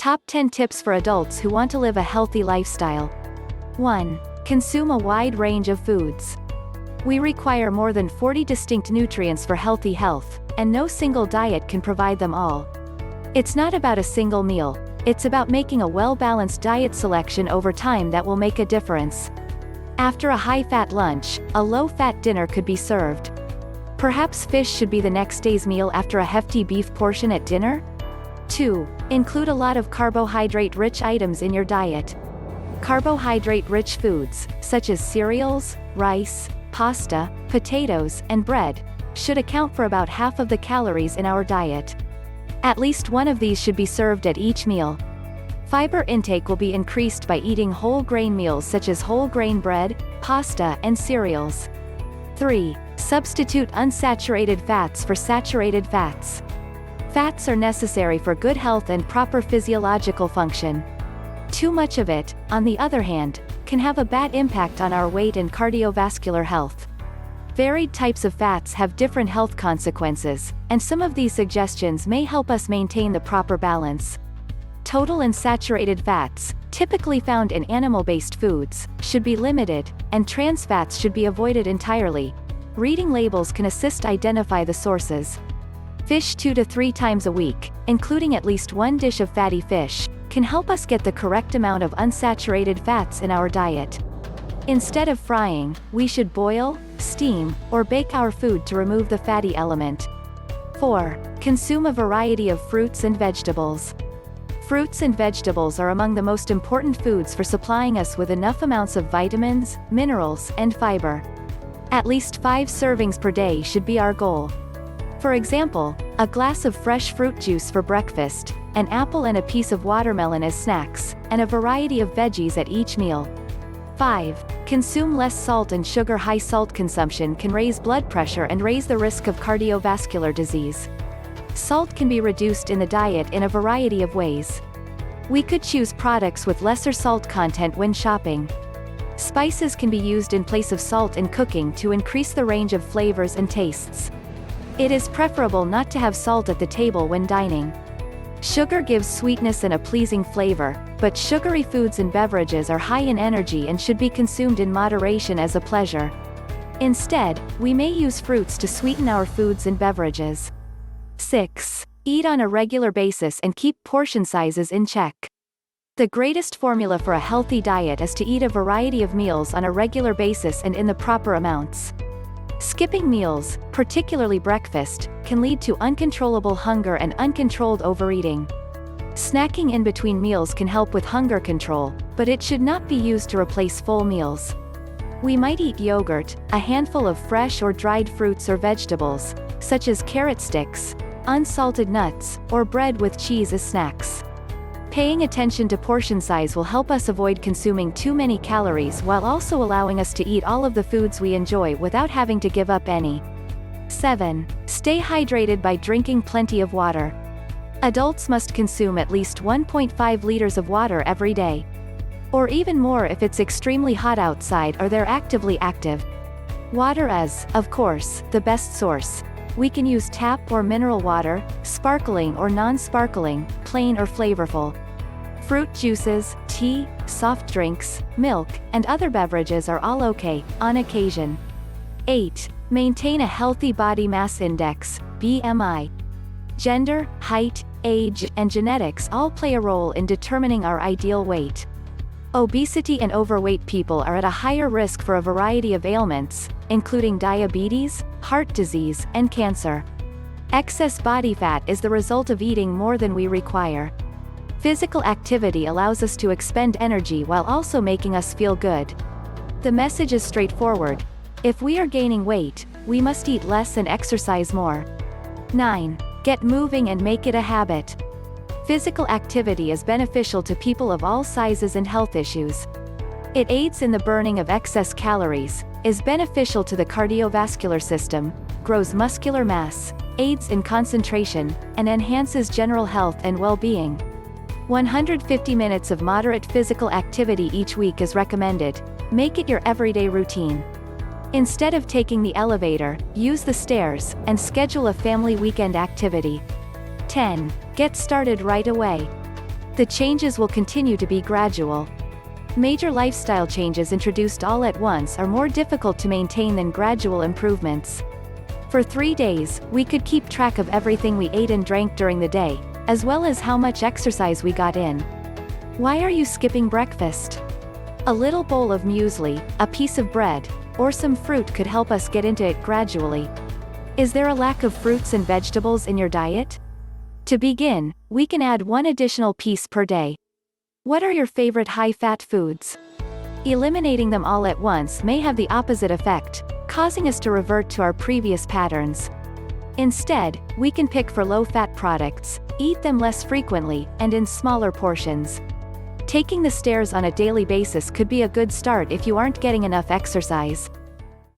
Top 10 tips for adults who want to live a healthy lifestyle. 1. Consume a wide range of foods. We require more than 40 distinct nutrients for healthy health, and no single diet can provide them all. It's not about a single meal, it's about making a well-balanced diet selection over time that will make a difference. After a high-fat lunch, a low-fat dinner could be served. Perhaps fish should be the next day's meal after a hefty beef portion at dinner? 2. Include a lot of carbohydrate-rich items in your diet. Carbohydrate-rich foods, such as cereals, rice, pasta, potatoes, and bread, should account for about half of the calories in our diet. At least one of these should be served at each meal. Fiber intake will be increased by eating whole grain meals such as whole grain bread, pasta, and cereals. 3. Substitute unsaturated fats for saturated fats. Fats are necessary for good health and proper physiological function. Too much of it, on the other hand, can have a bad impact on our weight and cardiovascular health. Varied types of fats have different health consequences, and some of these suggestions may help us maintain the proper balance. Total and saturated fats, typically found in animal-based foods, should be limited, and trans fats should be avoided entirely. Reading labels can assist identify the sources. Fish 2 to 3 times a week, including at least one dish of fatty fish, can help us get the correct amount of unsaturated fats in our diet. Instead of frying, we should boil, steam, or bake our food to remove the fatty element. 4. Consume a variety of fruits and vegetables. Fruits and vegetables are among the most important foods for supplying us with enough amounts of vitamins, minerals, and fiber. At least 5 servings per day should be our goal. For example, a glass of fresh fruit juice for breakfast, an apple and a piece of watermelon as snacks, and a variety of veggies at each meal. 5. Consume less salt and sugar. High salt consumption can raise blood pressure and raise the risk of cardiovascular disease. Salt can be reduced in the diet in a variety of ways. We could choose products with lesser salt content when shopping. Spices can be used in place of salt in cooking to increase the range of flavors and tastes. It is preferable not to have salt at the table when dining. Sugar gives sweetness and a pleasing flavor, but sugary foods and beverages are high in energy and should be consumed in moderation as a pleasure. Instead, we may use fruits to sweeten our foods and beverages. 6. Eat on a regular basis and keep portion sizes in check. The greatest formula for a healthy diet is to eat a variety of meals on a regular basis and in the proper amounts. Skipping meals, particularly breakfast, can lead to uncontrollable hunger and uncontrolled overeating. Snacking in between meals can help with hunger control, but it should not be used to replace full meals. We might eat yogurt, a handful of fresh or dried fruits or vegetables, such as carrot sticks, unsalted nuts, or bread with cheese as snacks. Paying attention to portion size will help us avoid consuming too many calories while also allowing us to eat all of the foods we enjoy without having to give up any. 7. Stay hydrated by drinking plenty of water. Adults must consume at least 1.5 liters of water every day. Or even more if it's extremely hot outside or they're actively active. Water is, of course, the best source. We can use tap or mineral water, sparkling or non-sparkling, plain or flavorful. Fruit juices, tea, soft drinks, milk, and other beverages are all okay, on occasion. 8. Maintain a healthy body mass index, BMI. Gender, height, age, and genetics all play a role in determining our ideal weight. Obesity and overweight people are at a higher risk for a variety of ailments, including diabetes, heart disease, and cancer. Excess body fat is the result of eating more than we require. Physical activity allows us to expend energy while also making us feel good. The message is straightforward. If we are gaining weight, we must eat less and exercise more. 9. Get moving and make it a habit. Physical activity is beneficial to people of all sizes and health issues. It aids in the burning of excess calories, is beneficial to the cardiovascular system, grows muscular mass, aids in concentration, and enhances general health and well-being. 150 minutes of moderate physical activity each week is recommended. Make it your everyday routine. Instead of taking the elevator, use the stairs, and schedule a family weekend activity. 10. Get started right away. The changes will continue to be gradual. Major lifestyle changes introduced all at once are more difficult to maintain than gradual improvements. For 3 days, we could keep track of everything we ate and drank during the day, as well as how much exercise we got in. Why are you skipping breakfast? A little bowl of muesli, a piece of bread, or some fruit could help us get into it gradually. Is there a lack of fruits and vegetables in your diet? To begin, we can add one additional piece per day. What are your favorite high-fat foods? Eliminating them all at once may have the opposite effect, causing us to revert to our previous patterns. Instead, we can pick for low-fat products, eat them less frequently, and in smaller portions. Taking the stairs on a daily basis could be a good start if you aren't getting enough exercise.